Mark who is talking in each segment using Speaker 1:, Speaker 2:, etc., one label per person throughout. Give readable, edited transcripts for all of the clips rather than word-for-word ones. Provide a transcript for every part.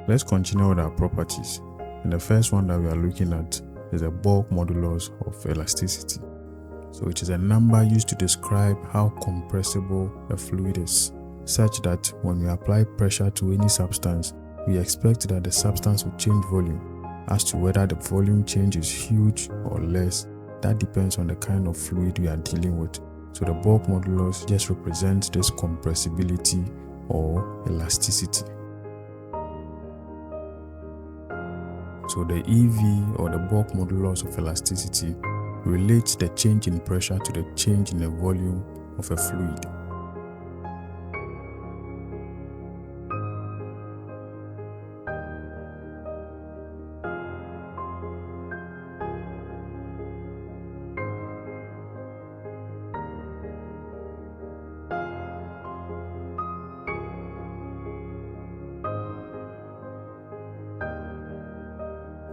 Speaker 1: Let's continue with our properties. And the first one that we are looking at is the bulk modulus of elasticity. So it is a number used to describe how compressible a fluid is, such that when we apply pressure to any substance, we expect that the substance will change volume. As to whether the volume change is huge or less, that depends on the kind of fluid we are dealing with. So the bulk modulus just represents this compressibility or elasticity. So the EV, or the bulk modulus of elasticity, relates the change in pressure to the change in the volume of a fluid.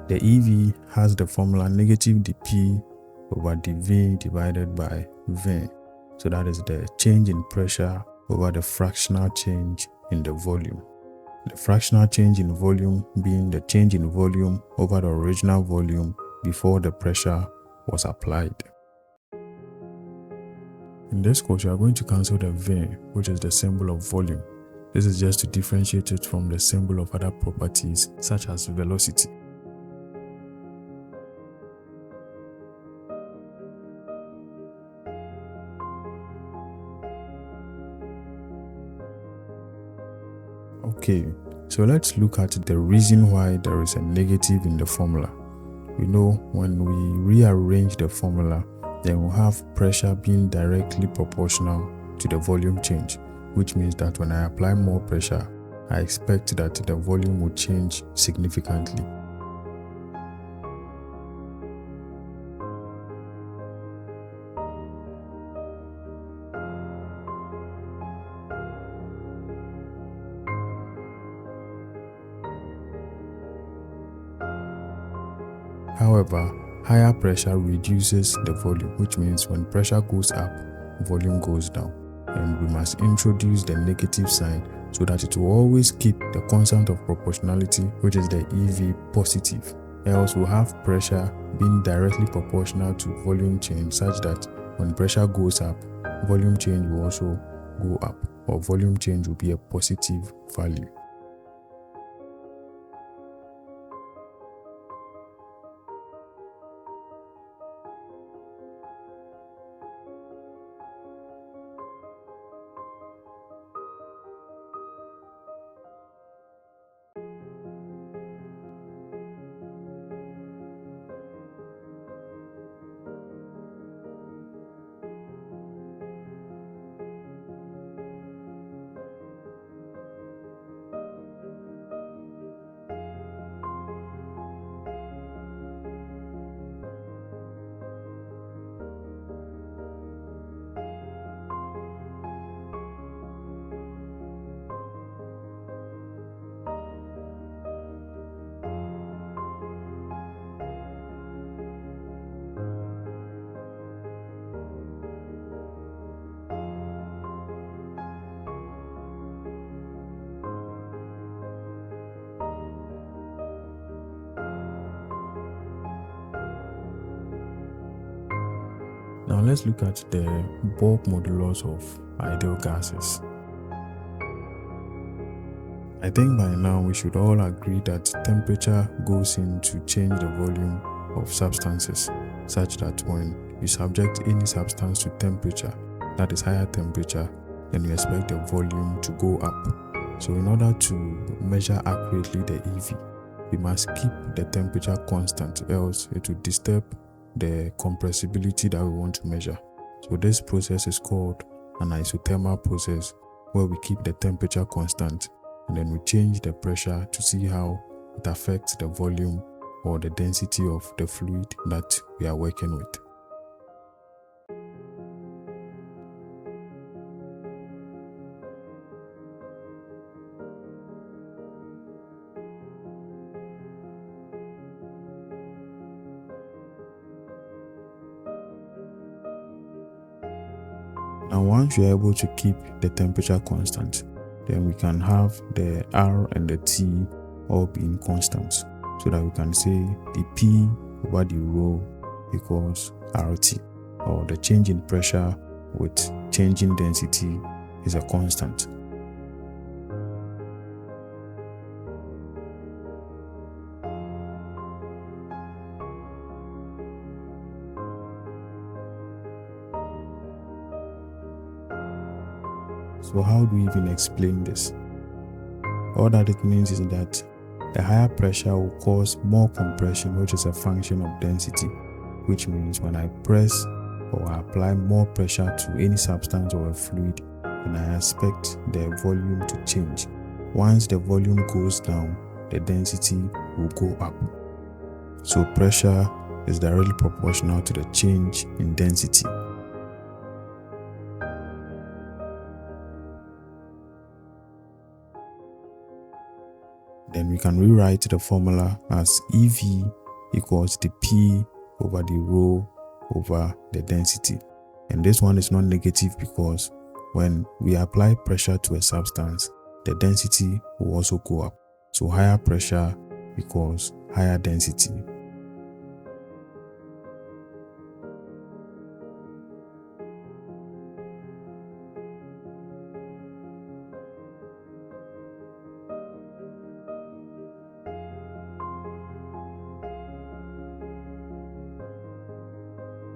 Speaker 1: The EV has the formula negative dP over dV divided by V. So that is the change in pressure over the fractional change in the volume. The fractional change in volume being the change in volume over the original volume before the pressure was applied. In this course, we are going to cancel the V, which is the symbol of volume. This is just to differentiate it from the symbol of other properties such as velocity. Okay, so let's look at the reason why there is a negative in the formula. We know when we rearrange the formula, then we'll have pressure being directly proportional to the volume change, which means that when I apply more pressure, I expect that the volume will change significantly. However, higher pressure reduces the volume, which means when pressure goes up, volume goes down. And we must introduce the negative sign so that it will always keep the constant of proportionality, which is the EV, positive. Else we'll have pressure being directly proportional to volume change, such that when pressure goes up, volume change will also go up, or volume change will be a positive value. Now let's look at the bulk modulus of ideal gases. I think by now we should all agree that temperature goes in to change the volume of substances, such that when you subject any substance to temperature, that is higher temperature, then you expect the volume to go up. So in order to measure accurately the EV, we must keep the temperature constant, else it will disturb the compressibility that we want to measure. So this process is called an isothermal process, where we keep the temperature constant and then we change the pressure to see how it affects the volume or the density of the fluid that we are working with. And once you are able to keep the temperature constant, then we can have the R and the T all being constant, so that we can say the P over the rho equals RT, or the change in pressure with change in density is a constant. So how do we even explain this? All that it means is that the higher pressure will cause more compression, which is a function of density, which means when I press or I apply more pressure to any substance or a fluid, then I expect the volume to change. Once the volume goes down, the density will go up. So pressure is directly proportional to the change in density. Then we can rewrite the formula as EV equals the P over the rho over the density. And this one is not negative because when we apply pressure to a substance, the density will also go up. So higher pressure equals higher density.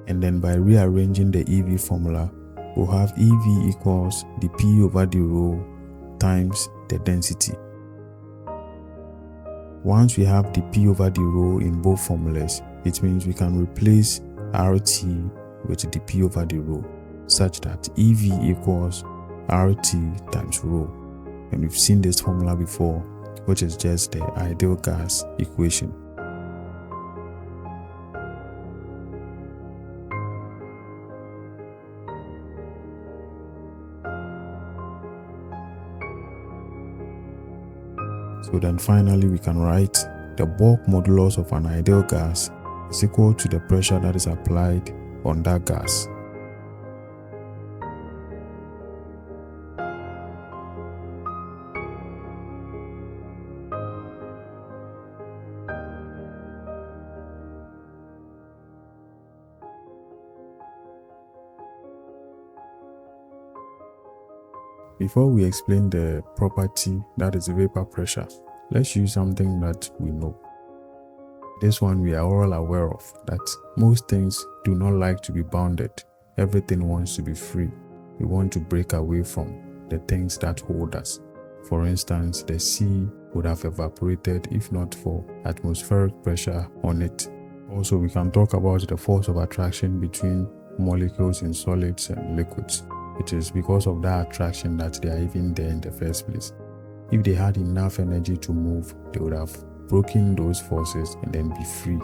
Speaker 1: And then by rearranging the EV formula, we'll have EV equals the P over the rho times the density. Once we have the P over the rho in both formulas, it means we can replace RT with the P over the rho, such that EV equals RT times rho. And we've seen this formula before, which is just the ideal gas equation. So then finally we can write the bulk modulus of an ideal gas is equal to the pressure that is applied on that gas. Before we explain the property that is vapor pressure, let's use something that we know. This one we are all aware of, that most things do not like to be bounded. Everything wants to be free. We want to break away from the things that hold us. For instance, the sea would have evaporated if not for atmospheric pressure on it. Also, we can talk about the force of attraction between molecules in solids and liquids. It is because of that attraction that they are even there in the first place. If they had enough energy to move, they would have broken those forces and then be free.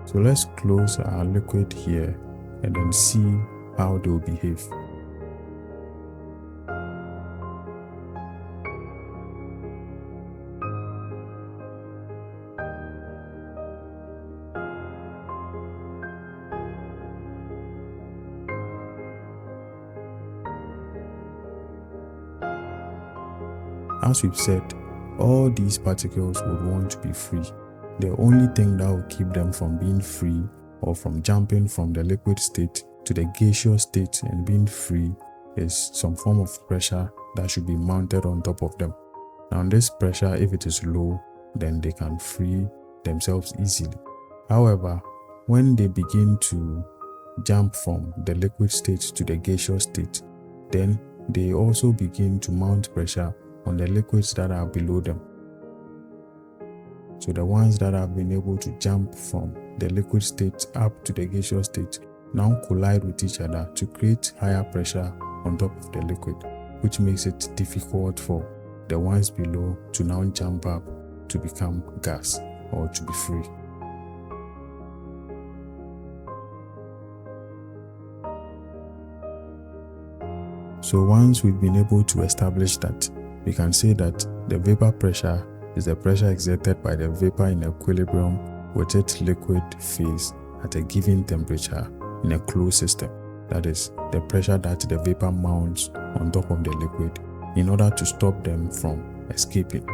Speaker 1: So let's close our liquid here and then see how they will behave. As we've said, all these particles would want to be free. The only thing that will keep them from being free or from jumping from the liquid state to the gaseous state and being free is some form of pressure that should be mounted on top of them. Now this pressure, if it is low, then they can free themselves easily. However, when they begin to jump from the liquid state to the gaseous state, then they also begin to mount pressure on the liquids that are below them. So the ones that have been able to jump from the liquid state up to the gaseous state now collide with each other to create higher pressure on top of the liquid, which makes it difficult for the ones below to now jump up to become gas or to be free. So once we've been able to establish that, we can say that the vapor pressure is the pressure exerted by the vapor in equilibrium with its liquid phase at a given temperature in a closed system. That is, the pressure that the vapor mounts on top of the liquid in order to stop them from escaping.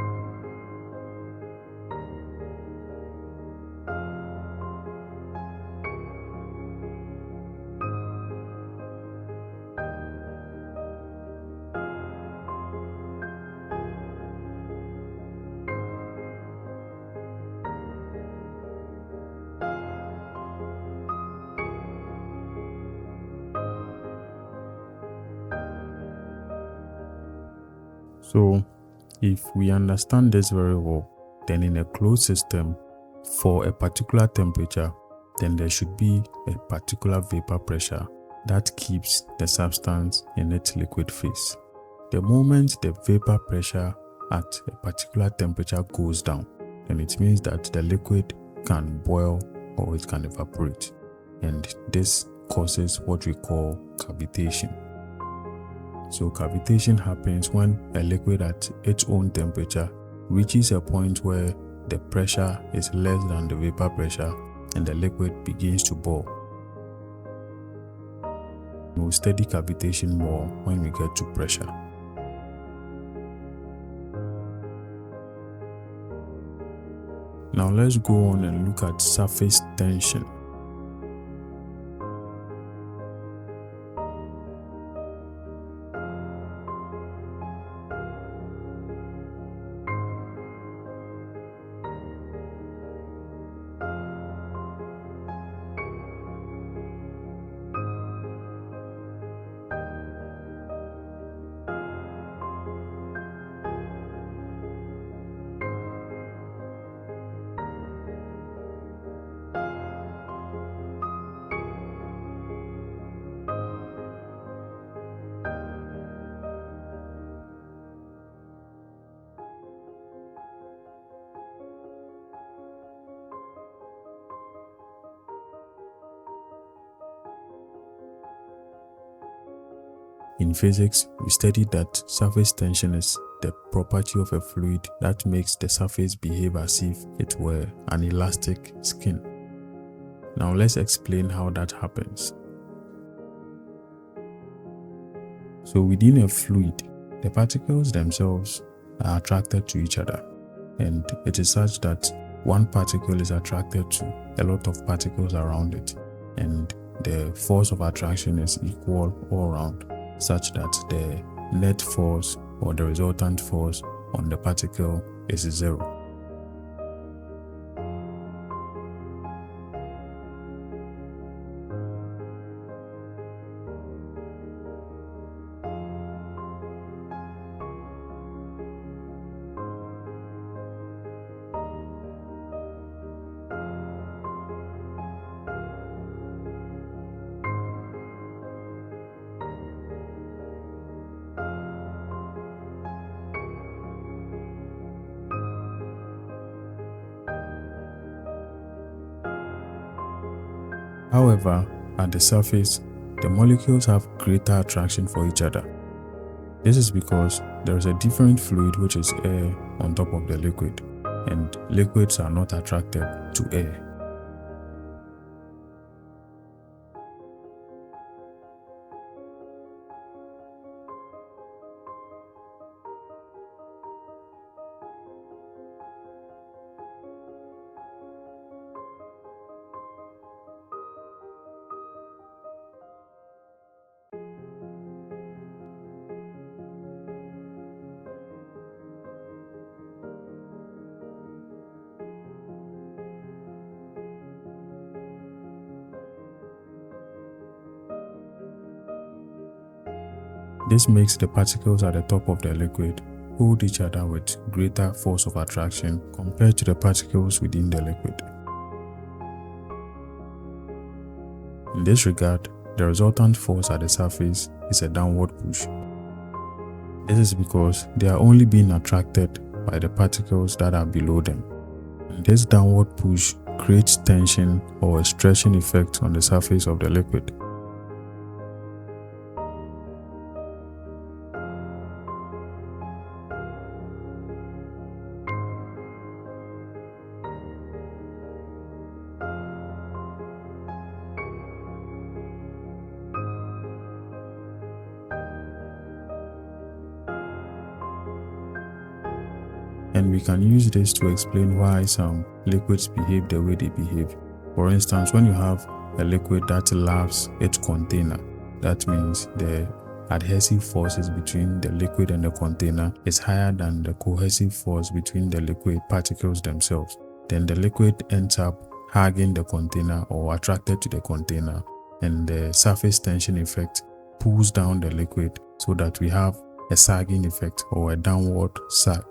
Speaker 1: So, if we understand this very well, then in a closed system, for a particular temperature, then there should be a particular vapor pressure that keeps the substance in its liquid phase. The moment the vapor pressure at a particular temperature goes down, then it means that the liquid can boil or it can evaporate. And this causes what we call cavitation. So cavitation happens when a liquid at its own temperature reaches a point where the pressure is less than the vapor pressure and the liquid begins to boil. We'll study cavitation more when we get to pressure. Now let's go on and look at surface tension. In physics, we studied that surface tension is the property of a fluid that makes the surface behave as if it were an elastic skin. Now let's explain how that happens. So within a fluid, the particles themselves are attracted to each other, and it is such that one particle is attracted to a lot of particles around it, and the force of attraction is equal all around, such that the net force or the resultant force on the particle is zero. However, at the surface, the molecules have greater attraction for each other. This is because there is a different fluid, which is air, on top of the liquid, and liquids are not attracted to air. This makes the particles at the top of the liquid hold each other with greater force of attraction compared to the particles within the liquid. In this regard, the resultant force at the surface is a downward push. This is because they are only being attracted by the particles that are below them. And this downward push creates tension or a stretching effect on the surface of the liquid. And we can use this to explain why some liquids behave the way they behave. For instance, when you have a liquid that loves its container, that means the adhesive forces between the liquid and the container is higher than the cohesive force between the liquid particles themselves. Then the liquid ends up hugging the container or attracted to the container, and the surface tension effect pulls down the liquid so that we have a sagging effect or a downward sag.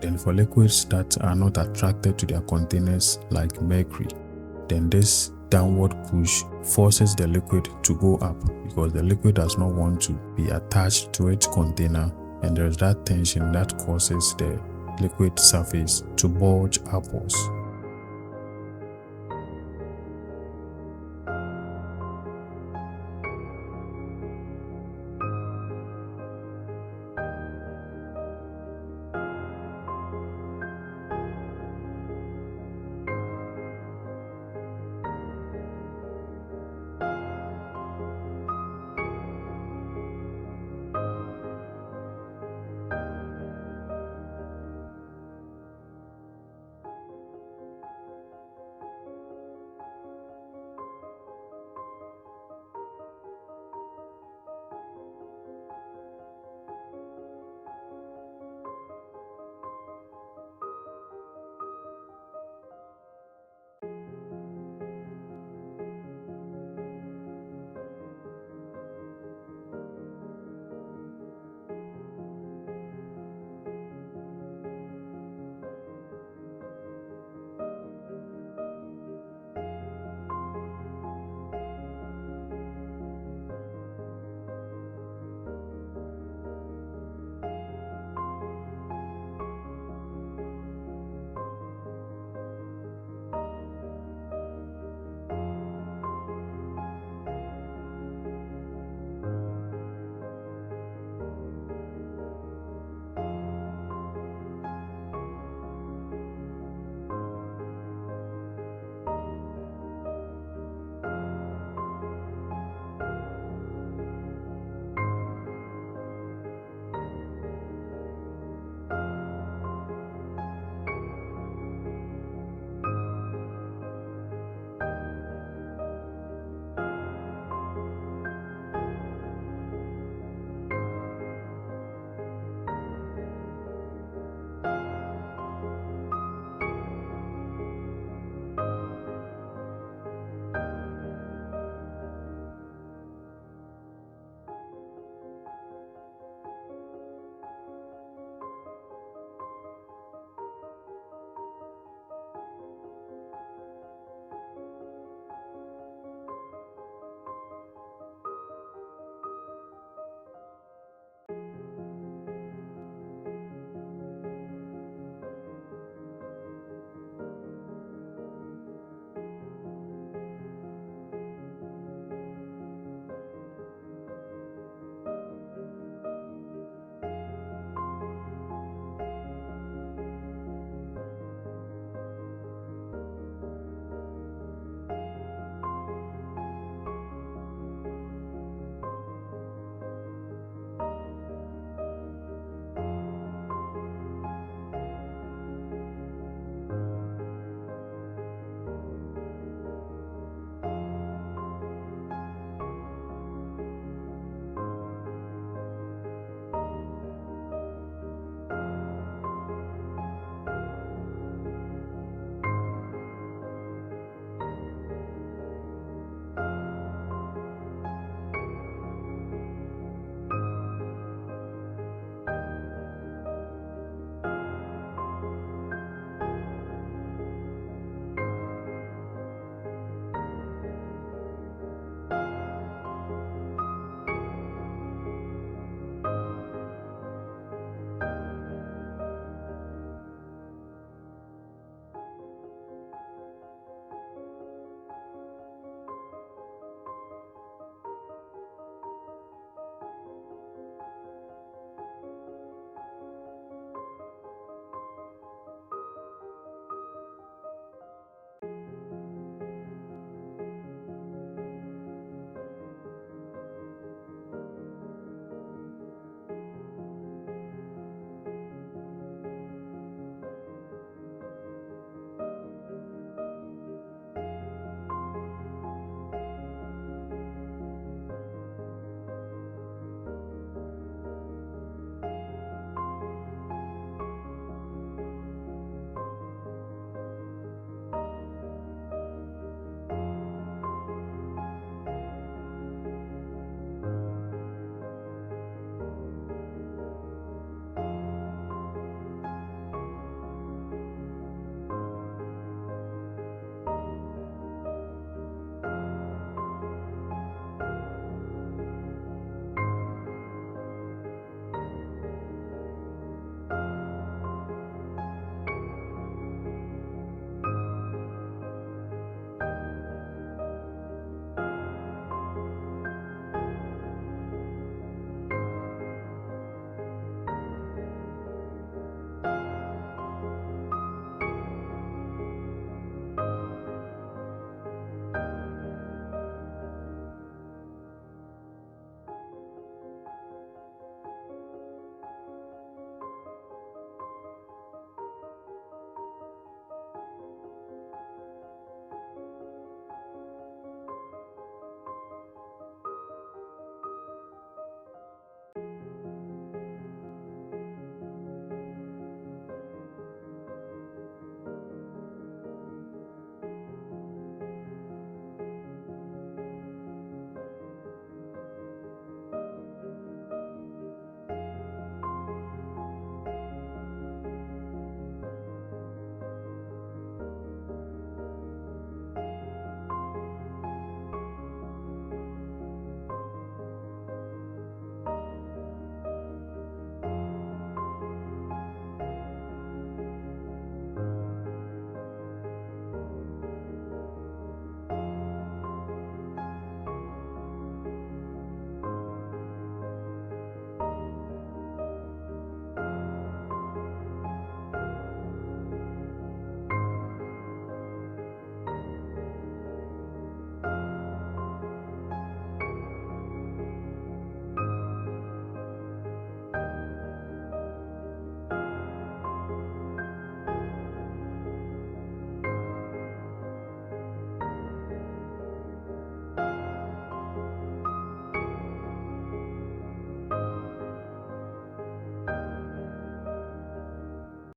Speaker 1: Then for liquids that are not attracted to their containers like mercury, then this downward push forces the liquid to go up because the liquid does not want to be attached to its container, and there's that tension that causes the liquid surface to bulge upwards.